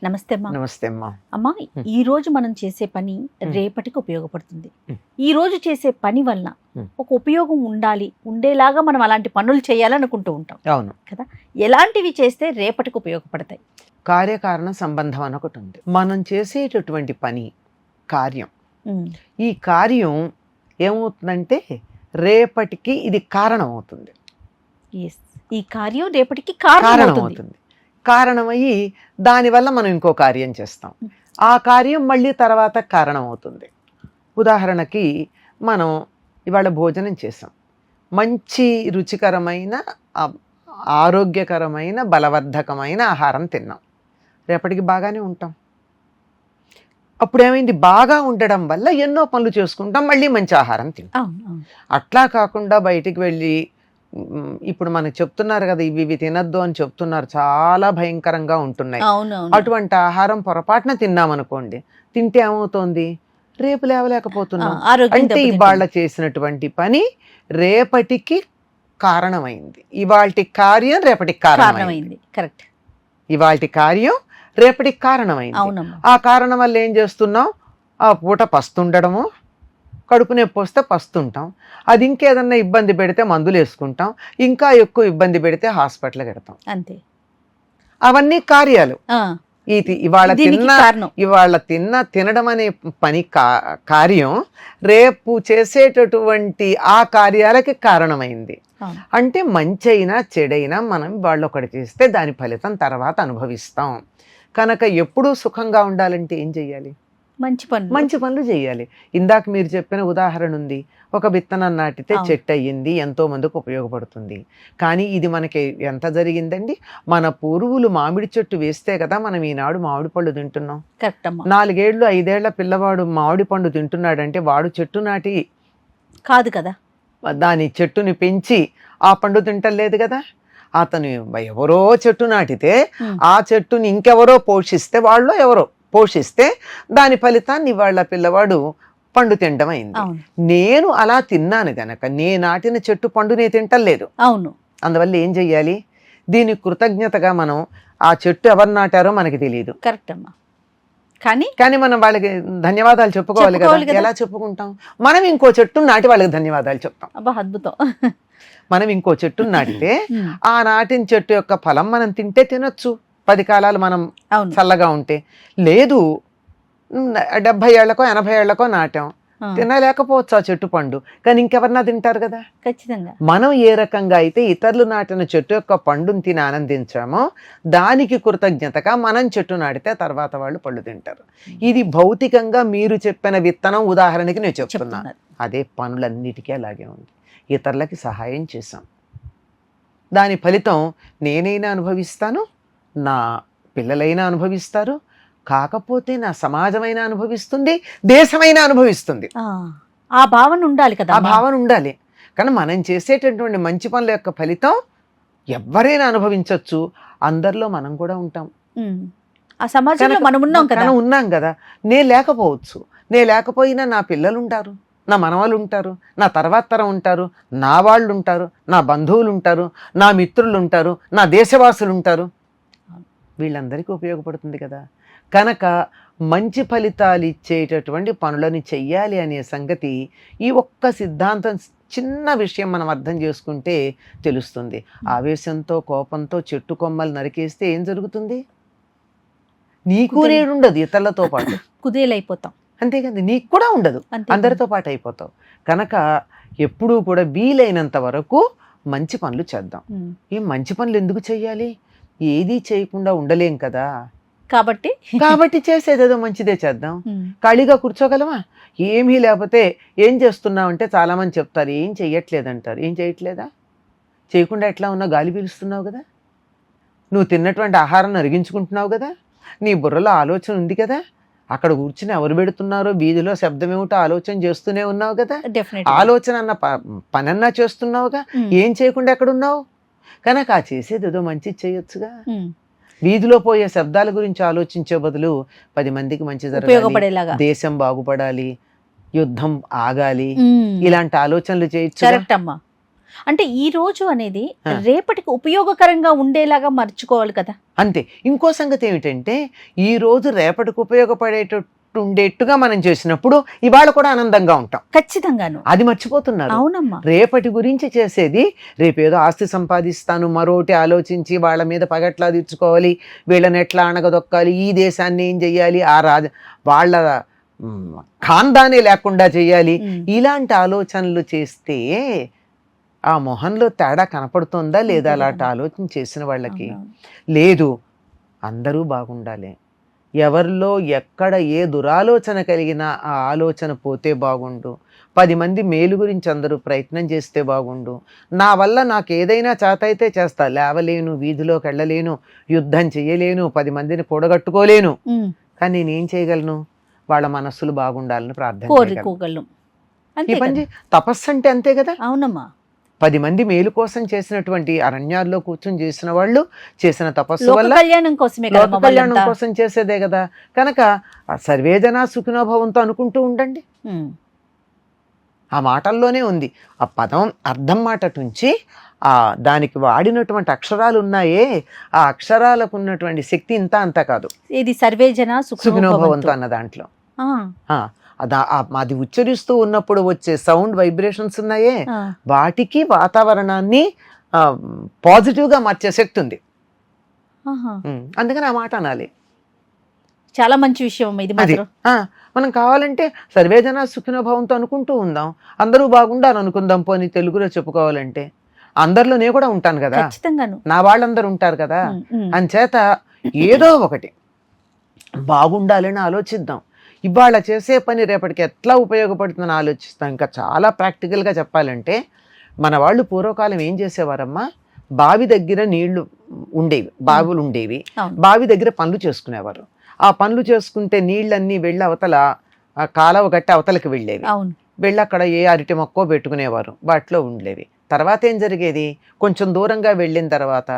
నమస్తే అమ్మా. నమస్తే అమ్మా. అమ్మా, ఈ రోజు మనం చేసే పని రేపటికి ఉపయోగపడుతుంది. ఈ రోజు చేసే పని వలన ఒక ఉపయోగం ఉండాలి, ఉండేలాగా మనం అలాంటి పనులు చేయాలనుకుంటూ ఉంటాం. అవును కదా, ఎలాంటివి చేస్తే రేపటికి ఉపయోగపడతాయి? కార్యకారణ సంబంధం అని ఒకటి ఉంది. మనం చేసేటటువంటి పని కార్యం, ఈ కార్యం ఏమవుతుందంటే రేపటికి ఇది కారణం అవుతుంది. ఈ కార్యం రేపటికి కారణం అవుతుంది. కారణమయ్యి దానివల్ల మనం ఇంకో కార్యం చేస్తాం. ఆ కార్యం మళ్ళీ తర్వాత కారణం అవుతుంది. ఉదాహరణకి మనం ఇవాళ భోజనం చేసాం, మంచి రుచికరమైన ఆరోగ్యకరమైన బలవర్ధకమైన ఆహారం తిన్నాం, రేపటికి బాగానే ఉంటాం. అప్పుడు ఏమైంది, బాగా ఉండడం వల్ల ఎన్నో పనులు చేసుకుంటాం, మళ్ళీ మంచి ఆహారం తింటాం. అట్లా కాకుండా బయటికి వెళ్ళి ఇప్పుడు మనకు చెప్తున్నారు కదా, ఇవి తినద్దు అని చెప్తున్నారు, చాలా భయంకరంగా ఉంటున్నాయి. అటువంటి ఆహారం పొరపాటున తిన్నామనుకోండి, తింటే ఏమవుతోంది, రేపు లేవలేకపోతున్నాం. అంటే ఇవాళ చేసినటువంటి పని రేపటికి కారణమైంది. ఇవాల్టి కార్యం రేపటికి కారణమైంది. కరెక్ట్. ఇవాల్టి కార్యం రేపటికి కారణమైంది. ఆ కారణం వల్ల ఏం చేస్తున్నాం, ఆ పూట పస్తుండడము, కడుపు నొప్పి వస్తే పస్తుంటాం, అది ఇంకేదన్నా ఇబ్బంది పెడితే మందులు వేసుకుంటాం, ఇంకా ఎక్కువ ఇబ్బంది పెడితే హాస్పిటల్కి వెడతాం. అంతే. అవన్నీ కార్యాలు. ఇవాళ తినడం అనే పని కార్యం రేపు చేసేటటువంటి ఆ కార్యాలకి కారణమైంది. అంటే మంచి అయినా చెడైనా మనం వాళ్ళు ఒకటి చేస్తే దాని ఫలితం తర్వాత అనుభవిస్తాం. కనుక ఎప్పుడూ సుఖంగా ఉండాలంటే ఏం చెయ్యాలి, మంచి పనులు చేయాలి. ఇందాక మీరు చెప్పిన ఉదాహరణ ఉంది, ఒక విత్తనం నాటితే చెట్టు అయ్యింది, ఎంతో మందికి ఉపయోగపడుతుంది. కానీ ఇది మనకి ఎంత జరిగిందండి, మన పూర్వులు మామిడి చెట్టు వేస్తే కదా మనం ఈనాడు మామిడి పళ్ళు తింటున్నాం. 4 ఏళ్ళు 5 ఏళ్ల పిల్లవాడు మామిడి పండు తింటున్నాడంటే వాడు చెట్టు నాటి కాదు కదా, దాని చెట్టుని పెంచి ఆ పండు తింటలేదు కదా. అతను ఎవరో చెట్టు నాటితే ఆ చెట్టుని ఇంకెవరో పోషిస్తే, వాళ్ళు ఎవరో పోషిస్తే దాని ఫలితాన్ని వాళ్ళ పిల్లవాడు పండు తినడం అయింది. నేను అలా తిన్నాను గనక నే నాటిన చెట్టు పండునే తింటలేదు. అవును. అందువల్ల ఏం చెయ్యాలి, దీనికి కృతజ్ఞతగా మనం ఆ చెట్టు ఎవరు నాటారో మనకి తెలియదు. కరెక్ట్ అమ్మా. కానీ మనం వాళ్ళకి ధన్యవాదాలు చెప్పుకోవాలి కదా. ఎలా చెప్పుకుంటాం, మనం ఇంకో చెట్టు నాటి వాళ్ళకి ధన్యవాదాలు చెప్తాం. అబ్బా, అద్భుతం. మనం ఇంకో చెట్టు నాటితే ఆ నాటిన చెట్టు యొక్క ఫలం మనం తింటే తినొచ్చు, 10 కాలాలు మనం చల్లగా ఉంటే. లేదు 70 ఏళ్లకో 80 ఏళ్లకో నాటాం, తినలేకపోవచ్చు ఆ చెట్టు పండు, కానీ ఇంకెవరన్నా తింటారు కదా. ఖచ్చితంగా. మనం ఏ రకంగా అయితే ఇతరులు నాటిన చెట్టు యొక్క పండుని తిని ఆనందించామో దానికి కృతజ్ఞతగా మనం చెట్టు నాటితే తర్వాత వాళ్ళు పళ్ళు తింటారు. ఇది భౌతికంగా మీరు చెప్పిన విత్తనం ఉదాహరణకి నేను చెప్తున్నాను. అదే పనులన్నిటికీ అలాగే ఉంది. ఇతరులకి సహాయం చేశాం, దాని ఫలితం నేనైనా అనుభవిస్తాను, నా పిల్లలైనా అనుభవిస్తారు, కాకపోతే నా సమాజమైనా అనుభవిస్తుంది, దేశమైనా అనుభవిస్తుంది. ఆ భావన ఉండాలి కదా. ఆ భావన ఉండాలి. కానీ మనం చేసేటటువంటి మంచి పనుల యొక్క ఫలితం ఎవరైనా అనుభవించవచ్చు, అందరిలో మనం కూడా ఉంటాం. ఆ సమాజంలో మనం ఉన్నాం కదా. నేను లేకపోవచ్చు, నేను లేకపోయినా నా పిల్లలు ఉంటారు, నా మనవాళ్ళు ఉంటారు, నా తర్వాత తరం ఉంటారు, నా వాళ్ళు ఉంటారు, నా బంధువులు ఉంటారు, నా మిత్రులు ఉంటారు, నా దేశవాసులు ఉంటారు, వీళ్ళందరికీ ఉపయోగపడుతుంది కదా. కనుక మంచి ఫలితాలు ఇచ్చేటటువంటి పనులను చెయ్యాలి అనే సంగతి ఈ ఒక్క సిద్ధాంతం, చిన్న విషయం మనం అర్థం చేసుకుంటే తెలుస్తుంది. ఆవేశంతో కోపంతో చెట్టు కొమ్మలు నరికేస్తే ఏం జరుగుతుంది, నీకు నేనుండదు, ఇతరులతో పాటు కుదేలైపోతాం. అంతే కదా, నీకు కూడా ఉండదు, అందరితో పాటు అయిపోతావు. కనుక ఎప్పుడూ కూడా వీలైనంత వరకు మంచి పనులు చేద్దాం. ఈ మంచి పనులు ఎందుకు చెయ్యాలి, ఏదీ చేయకుండా ఉండలేం కదా. కాబట్టి చేసేదేదో మంచిదే చేద్దాం. ఖాళీగా కూర్చోగలమా, ఏమీ లేకపోతే ఏం చేస్తున్నావు అంటే చాలా మంది చెప్తారు ఏం చెయ్యట్లేదంటారు. ఏం చేయట్లేదా, చేయకుండా ఎట్లా ఉన్నా గాలి పీలుస్తున్నావు కదా, నువ్వు తిన్నటువంటి ఆహారాన్ని అరిగించుకుంటున్నావు కదా, నీ బుర్రలో ఆలోచన ఉంది కదా, అక్కడ కూర్చుని ఎవరు పెడుతున్నారో వీధిలో శబ్దం ఏమిటో ఆలోచన చేస్తూనే ఉన్నావు కదా, ఆలోచన అన్న పనన్నా చేస్తున్నావుగా, ఏం చేయకుండా ఎక్కడున్నావు. కనుక ఆ చేసేది ఏదో మంచి చేయొచ్చుగా. వీధిలో పోయే శబ్దాల గురించి ఆలోచించే బదులు 10 మందికి మంచి జరగాలి, దేశం బాగుపడాలి, యుద్ధం ఆగాలి, ఇలాంటి ఆలోచనలు చేయొచ్చు. అంటే ఈ రోజు అనేది రేపటికి ఉపయోగకరంగా ఉండేలాగా మర్చుకోవాలి కదా. అంతే. ఇంకో సంగతి ఏమిటంటే ఈ రోజు రేపటికి ఉపయోగపడేటట్టు ఉండేట్టుగా మనం చేసినప్పుడు ఇవాళ కూడా ఆనందంగా ఉంటాం. ఖచ్చితంగాను. అది మర్చిపోతున్నారు. అవునమ్మా. రేపటి గురించి చేసేది రేపేదో ఆస్తి సంపాదిస్తాను, మరోటి ఆలోచించి వాళ్ళ మీద పగట్లా తీర్చుకోవాలి, వీళ్ళని ఎట్లా అణగదొక్కాలి, ఈ దేశాన్ని ఏం చెయ్యాలి, ఆ వాళ్ళ ఖాందానే లేకుండా చెయ్యాలి, ఇలాంటి ఆలోచనలు చేస్తే ఆ మొహంలో తేడా కనపడుతుందా లేదా? అలాంటి ఆలోచన చేసిన వాళ్ళకి లేదు. అందరూ బాగుండాలి. ఎవరిలో ఎక్కడ ఏ దురాలోచన కలిగినా ఆ ఆలోచన పోతే బాగుండు. 10 మంది మేలు గురించి అందరూ ప్రయత్నం చేస్తే బాగుండు. నా వల్ల నాకు ఏదైనా చేతైతే చేస్తా, లేవలేను, వీధిలోకి వెళ్ళలేను, యుద్ధం చేయలేను, 10 మందిని కూడగట్టుకోలేను, కానీ నేనేం చేయగలను? వాళ్ళ మనస్సులు బాగుండాలని ప్రార్థన కోరుకోగలను. ఈ పని తపస్సు అంటే అంతే కదా. అవునమ్మా. 10 మంది మేలు కోసం చేసినటువంటి అరణ్యాల్లో కూర్చొని చేసిన వాళ్ళు చేసిన తపస్సు వల్ల కళ్యాణం కోసమే, లోక కళ్యాణం కోసం చేసేదే కదా. కనుక సర్వే జనా సుఖినోభవంతో అనుకుంటూ ఉండండి. ఆ మాటల్లోనే ఉంది. ఆ పదం అర్థం మాట నుంచి దానికి వాడినటువంటి అక్షరాలు ఉన్నాయే, ఆ అక్షరాలకు ఉన్నటువంటి శక్తి ఇంత అంతా కాదు. ఇది సర్వే జనా సుఖినోభవంతో అన్న దాంట్లో అది ఉచ్చరిస్తూ ఉన్నప్పుడు వచ్చే సౌండ్ వైబ్రేషన్స్ ఉన్నాయే, వాటికి వాతావరణాన్ని పాజిటివ్ గా మార్చే శక్తి ఉంది. అందుకని ఆ మాట అనాలి. చాలా మంచి విషయం ఇది. మనం కావాలంటే సర్వేజన సుఖినోభవంతో అనుకుంటూ ఉందాం, అందరూ బాగుండాలి అనుకుందాం. పోనీ తెలుగులో చెప్పుకోవాలంటే అందరిలో నేను కూడా ఉంటాను కదా, నా వాళ్ళందరూ ఉంటారు కదా. అంచేత ఏదో ఒకటి బాగుండాలని ఆలోచిద్దాం. ఇవాళ చేసే పని రేపటికి ఎట్లా ఉపయోగపడుతుందని ఆలోచిస్తాం. ఇంకా చాలా ప్రాక్టికల్గా చెప్పాలంటే మన వాళ్ళు పూర్వకాలం ఏం చేసేవారమ్మా, బావి దగ్గర నీళ్లు ఉండేవి, బావులు ఉండేవి, బావి దగ్గర పనులు చేసుకునేవారు. ఆ పనులు చేసుకుంటే నీళ్ళన్నీ వెళ్ళి అవతల కాలవ గట్టి అవతలకి వెళ్ళేవి. వెళ్ళి అక్కడ ఏ అరటి మొక్కో పెట్టుకునేవారు, వాటిలో ఉండేవి. తర్వాత ఏం జరిగేది, కొంచెం దూరంగా వెళ్ళిన తర్వాత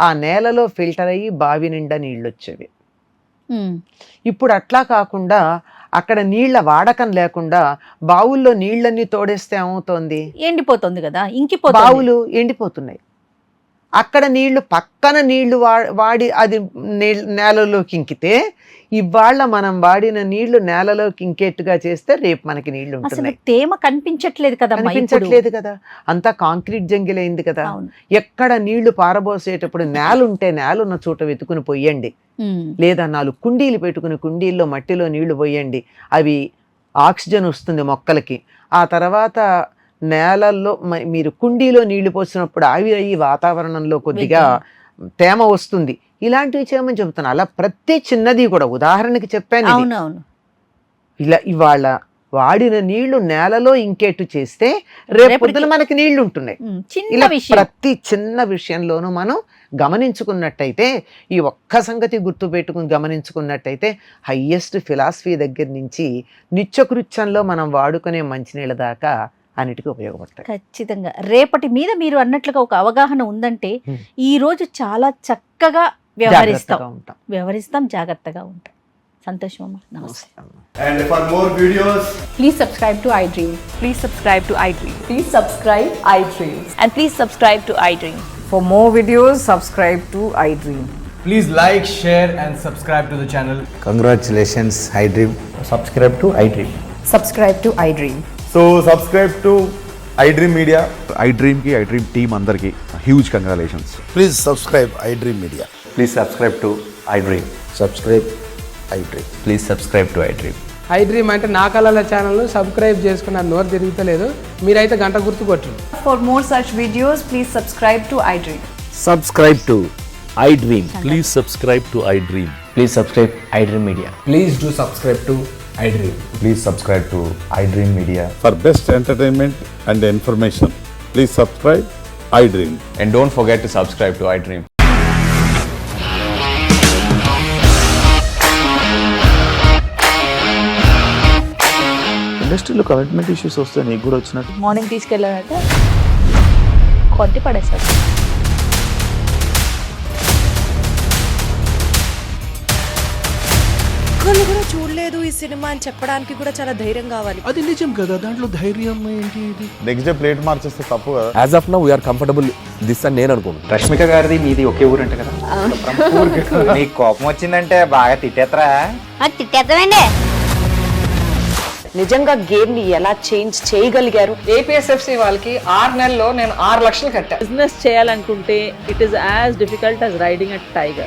ఆ నేలలో ఫిల్టర్ అయ్యి బావి నిండా నీళ్ళు వచ్చేవి. ఇప్పుడు అట్లా కాకుండా అక్కడ నీళ్ల వాడకం లేకుండా బావుల్లో నీళ్ళన్నీ తోడేస్తే ఏమవుతోంది, ఎండిపోతుంది కదా, బావులు ఎండిపోతున్నాయి. అక్కడ నీళ్లు పక్కన నీళ్లు వాడి అది నేలలోకి ఇంకితే ఇవాళ మనం వాడిన నీళ్లు నేలలోకి ఇంకేట్టుగా చేస్తే రేపు మనకి నీళ్లు ఉంటున్నాయి. తేమ కనిపించట్లేదు కదా, కనిపించట్లేదు కదా, అంతా కాంక్రీట్ జంగిలైంది కదా. ఎక్కడ నీళ్లు పారబోసేటప్పుడు నేల ఉంటే నేల ఉన్న చోట వెతుకుని పోయండి, లేదా 4 కుండీలు పెట్టుకుని కుండీల్లో మట్టిలో నీళ్లు పోయండి. అవి ఆక్సిజన్ వస్తుంది మొక్కలకి. ఆ తర్వాత నేలల్లో మీరు కుండీలో నీళ్లు పోసినప్పుడు అవి అయ్యి వాతావరణంలో కొద్దిగా తేమ వస్తుంది. ఇలాంటివి చేయమని చెబుతున్నా. అలా ప్రతి చిన్నది కూడా ఉదాహరణకి చెప్పాను. ఇలా ఇవాళ వాడిన నీళ్లు నేలలో ఇంకేటు చేస్తే రేపు పొద్దున మనకి నీళ్లు ఉంటున్నాయి. ఇలా ప్రతి చిన్న విషయంలోనూ మనం గమనించుకున్నట్టయితే, ఈ ఒక్క సంగతి గుర్తు పెట్టుకుని గమనించుకున్నట్టయితే హయ్యెస్ట్ ఫిలాసఫీ దగ్గర నుంచి నిత్యకృత్యంలో మనం వాడుకునే మంచినీళ్ళ దాకా అన్నిటికీ ఉపయోగపడతాయి. ఖచ్చితంగా. రేపటి మీద మీరు అన్నట్లుగా ఒక అవగాహన ఉందంటే ఈ రోజు చాలా చక్కగా వ్యవహరిస్తాం, జాగ్రత్తగా ఉంటాం. సంతోషం అమ్మా, నమస్తే. And for more videos, please subscribe to iDream. Please subscribe to iDream. Please subscribe iDream. And please subscribe to iDream. For more videos, subscribe to iDream. please like, share and subscribe to the channel. Congratulations, iDream. Subscribe to iDream. Subscribe to iDream. So subscribe to iDream Media. iDream ki iDream team andarki huge congratulations. Please subscribe iDream Media. Please subscribe to iDream. Subscribe iDream. Please subscribe to iDream. iDream అంటే నా కళల ఛానల్ను subscribe చేసుకున్న నోరు తిరుగుతలేదు, మీరైతే గంట గుర్తు కొట్టండి. For more such videos, please subscribe to iDream. Subscribe to iDream. Please subscribe to iDream. Please subscribe iDream Media. Please do subscribe to iDream. Please subscribe to iDream Media. For best entertainment and information, please subscribe iDream. And don't forget to subscribe to iDream. ఇండస్ట్రీలో commitment issues వస్తే నీకు కూడా వచ్చినట్టు morning తీసుకెళ్ళాలంటే కొద్ది పడేసాడు. ఒక్కళ్ళు కూడా చూడలేదు ఈ సినిమా అని చెప్పడానికి కూడా చాలా ధైర్యం కావాలి. అది నిజం కదా, దాంట్లో ధైర్యం ఏంటి? ఇది నెక్స్ట్ డే ప్లేట్ మార్చేస్తే తప్పు కదా. As of now we are comfortable this అని నేను అనుకుంటున్నాను. రష్మిక గారిది మీది ఒకే ఊరంట కదా. నీకు కోపం వచ్చిందంటే బాగా తిట్టేత్తరా? తిట్టేద్దామండి. నిజంగా గేమ్ ని ఎలా చేంజ్ చేయగలిగారు? ఏపీఎస్ఎఫ్సి వాళ్ళకి 6 నెలల్లో నేను 6 లక్షలు కట్టా. బిజినెస్ చేయాలనుకుంటే it is as difficult as riding a tiger.